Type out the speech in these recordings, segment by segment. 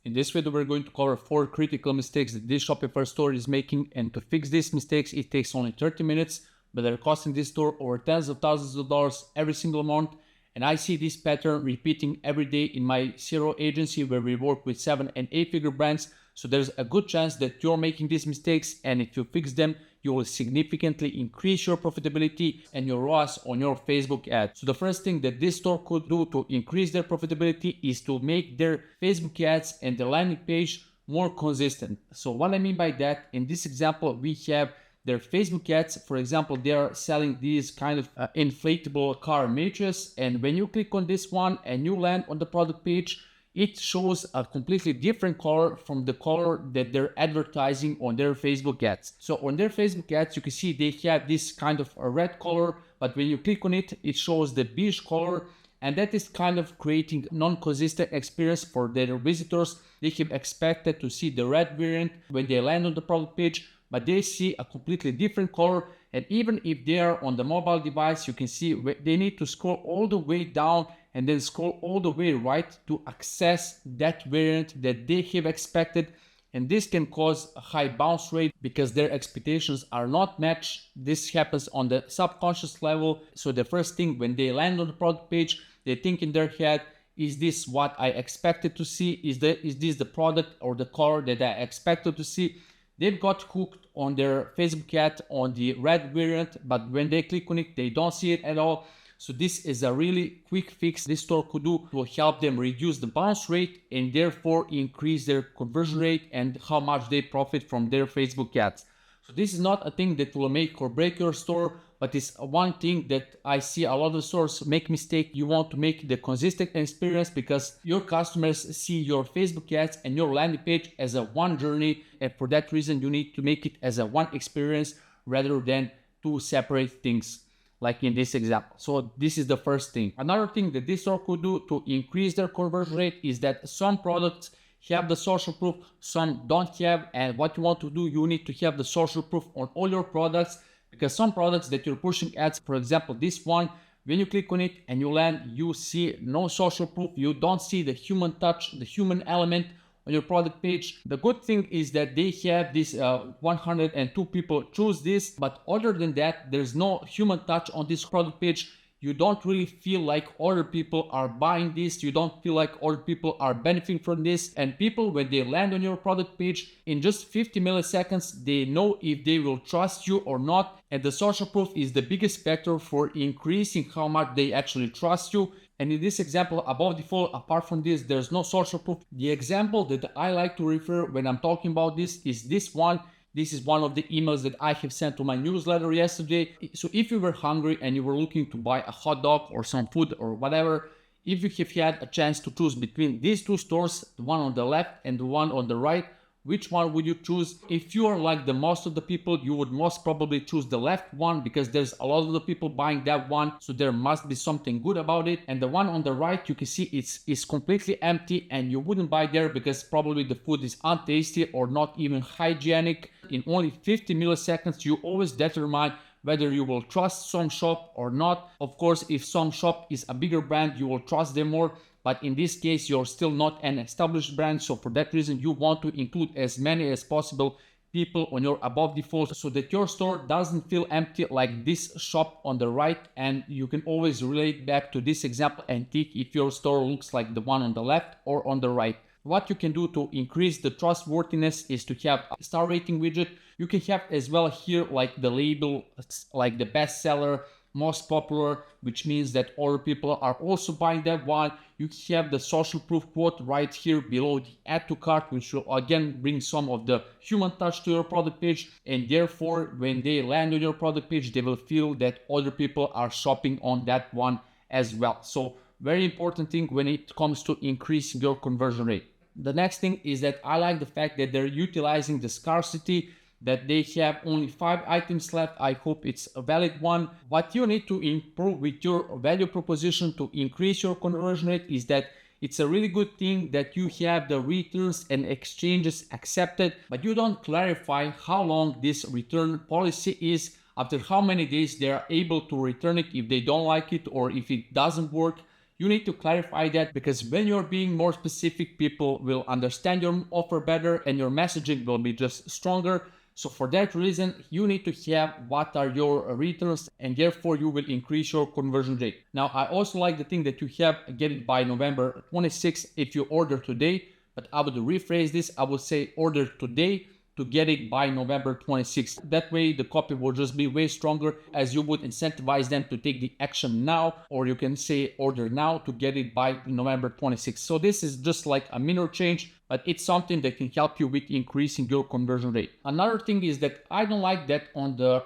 In this video, we're going to cover 4 critical mistakes that this Shopify store is making, and to fix these mistakes, it takes only 30 minutes, but they're costing this store over tens of thousands of dollars every single month. And I see this pattern repeating every day in my CRO agency where we work with 7 and 8 figure brands. So there's a good chance that you're making these mistakes, and if you fix them, you will significantly increase your profitability and your ROAS on your Facebook ads. So the first thing that this store could do to increase their profitability is to make their Facebook ads and the landing page more consistent. So what I mean by that, in this example, we have their Facebook ads. For example, they are selling these kind of inflatable car matches, and when you click on this one and you land on the product page, it shows a completely different color from the color that they're advertising on their Facebook ads. So on their Facebook ads, you can see they have this kind of a red color, but when you click on it, it shows the beige color, and that is kind of creating non-consistent experience for their visitors. They have expected to see the red variant when they land on the product page, but they see a completely different color. And even if they are on the mobile device, you can see they need to scroll all the way down and then scroll all the way right to access that variant that they have expected. And this can cause a high bounce rate because their expectations are not matched. This happens on the subconscious level. So the first thing when they land on the product page, they think in their head, is this what I expected to see? Is this the product or the color that I expected to see? They've got hooked on their Facebook ad on the red variant, but when they click on it, they don't see it at all. So this is a really quick fix this store could do to help them reduce the bounce rate and therefore increase their conversion rate and how much they profit from their Facebook ads. So this is not a thing that will make or break your store, but it's one thing that I see a lot of stores make mistake. You want to make the consistent experience because your customers see your Facebook ads and your landing page as a one journey, and for that reason you need to make it as a one experience rather than two separate things, like in this example. So this is the first thing. Another thing that this store could do to increase their conversion rate is that some products have the social proof, some don't have, and what you want to do, you need to have the social proof on all your products, because some products that you're pushing ads, for example this one, when you click on it and you land, you see no social proof, you don't see the human touch, the human element on your product page. The good thing is that they have this 102 people choose this, but other than that, there's no human touch on this product page. You don't really feel like other people are buying this. You don't feel like other people are benefiting from this. And people, when they land on your product page, in just 50 milliseconds, they know if they will trust you or not. And the social proof is the biggest factor for increasing how much they actually trust you. And in this example, above default, apart from this, there's no social proof. The example that I like to refer when I'm talking about this is this one. This is one of the emails that I have sent to my newsletter yesterday. So if you were hungry and you were looking to buy a hot dog or some food or whatever, if you have had a chance to choose between these two stores, the one on the left and the one on the right, which one would you choose? If you are like the most of the people, you would most probably choose the left one because there's a lot of the people buying that one, so there must be something good about it. And the one on the right, you can see it's completely empty and you wouldn't buy there because probably the food is untasty or not even hygienic. In only 50 milliseconds, you always determine whether you will trust some shop or not. Of course, if some shop is a bigger brand, you will trust them more. But in this case, you're still not an established brand. So for that reason, you want to include as many as possible people on your above default so that your store doesn't feel empty like this shop on the right. And you can always relate back to this example and think if your store looks like the one on the left or on the right. What you can do to increase the trustworthiness is to have a star rating widget. You can have as well here like the label, like the bestseller, most popular, which means that other people are also buying that one. You have the social proof quote right here below the add to cart, which will again bring some of the human touch to your product page, and therefore when they land on your product page, they will feel that other people are shopping on that one as well. So very important thing when it comes to increasing your conversion rate. The next thing is that I like the fact that they're utilizing the scarcity, that they have only 5 items left. I hope it's a valid one. What you need to improve with your value proposition to increase your conversion rate is that it's a really good thing that you have the returns and exchanges accepted, but you don't clarify how long this return policy is, after how many days they are able to return it if they don't like it or if it doesn't work. You need to clarify that, because when you're being more specific, people will understand your offer better and your messaging will be just stronger. So for that reason, you need to have what are your returns, and therefore you will increase your conversion rate. Now, I also like the thing that you have get it by November 26th if you order today, but I would rephrase this. I would say order today to get it by November 26th. That way the copy will just be way stronger, as you would incentivize them to take the action now, or you can say order now to get it by November 26th. So this is just like a minor change, but it's something that can help you with increasing your conversion rate. Another thing is that I don't like that on the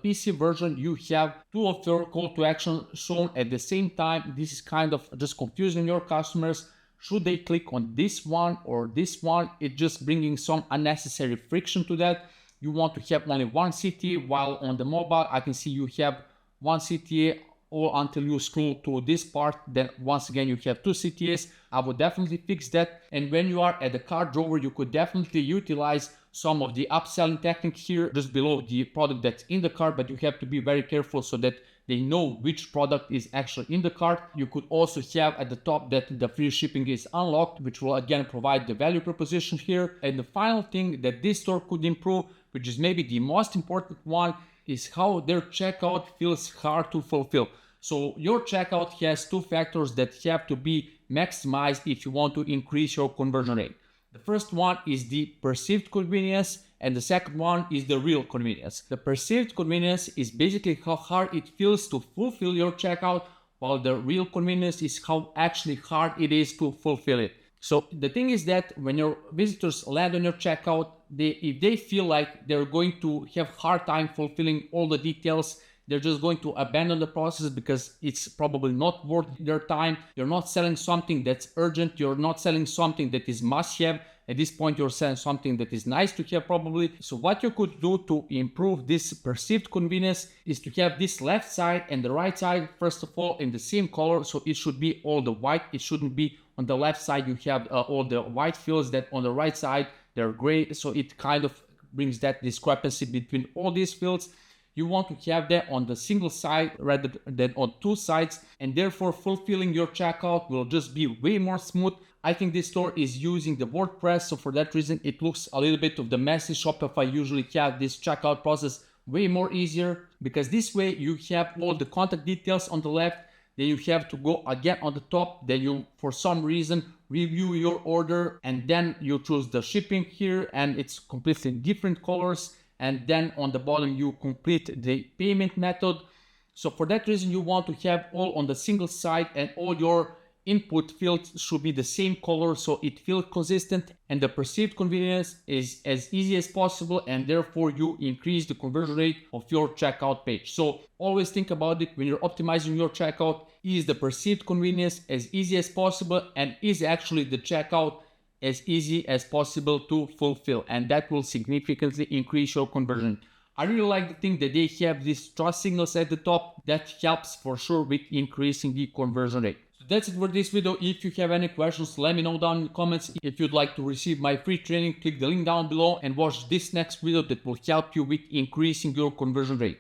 PC version you have two of your call to action shown at the same time. This is kind of just confusing your customers. Should they click on this one or this one? It's just bringing some unnecessary friction to that. You want to have only one CTA, while on the mobile, I can see you have one CTA or until you scroll to this part. Then once again, you have two CTAs. I would definitely fix that. And when you are at the cart drawer, you could definitely utilize some of the upselling technique here just below the product that's in the cart, but you have to be very careful so that they know which product is actually in the cart. You could also have at the top that the free shipping is unlocked, which will again provide the value proposition here. And the final thing that this store could improve, which is maybe the most important one, is how their checkout feels hard to fulfill. So your checkout has two factors that have to be maximized if you want to increase your conversion rate. The first one is the perceived convenience, and the second one is the real convenience. The perceived convenience is basically how hard it feels to fulfill your checkout, while the real convenience is how actually hard it is to fulfill it. So the thing is that when your visitors land on your checkout, if they feel like they're going to have hard time fulfilling all the details, they're just going to abandon the process because it's probably not worth their time. You're not selling something that's urgent. You're not selling something that is must-have. At this point, you're selling something that is nice to have probably. So what you could do to improve this perceived convenience is to have this left side and the right side, first of all, in the same color. So it should be all the white. It shouldn't be on the left side. You have all the white fields that on the right side, they're gray. So it kind of brings that discrepancy between all these fields. You want to have that on the single side rather than on two sides, and therefore fulfilling your checkout will just be way more smooth. I think this store is using the WordPress, so for that reason it looks a little bit of the messy. Shopify usually have this checkout process way more easier, because this way you have all the contact details on the left, then you have to go again on the top, then you for some reason review your order, and then you choose the shipping here and it's completely different colors. And then on the bottom you complete the payment method. So for that reason you want to have all on the single side, and all your input fields should be the same color so it feels consistent, and the perceived convenience is as easy as possible, and therefore you increase the conversion rate of your checkout page. So always think about it when you're optimizing your checkout. Is the perceived convenience as easy as possible, and is actually the checkout as easy as possible to fulfill? And that will significantly increase your conversion. I really like the thing that they have these trust signals at the top. That helps for sure with increasing the conversion rate. So that's it for this video. If you have any questions, let me know down in the comments. If you'd like to receive my free training, click the link down below and watch this next video that will help you with increasing your conversion rate.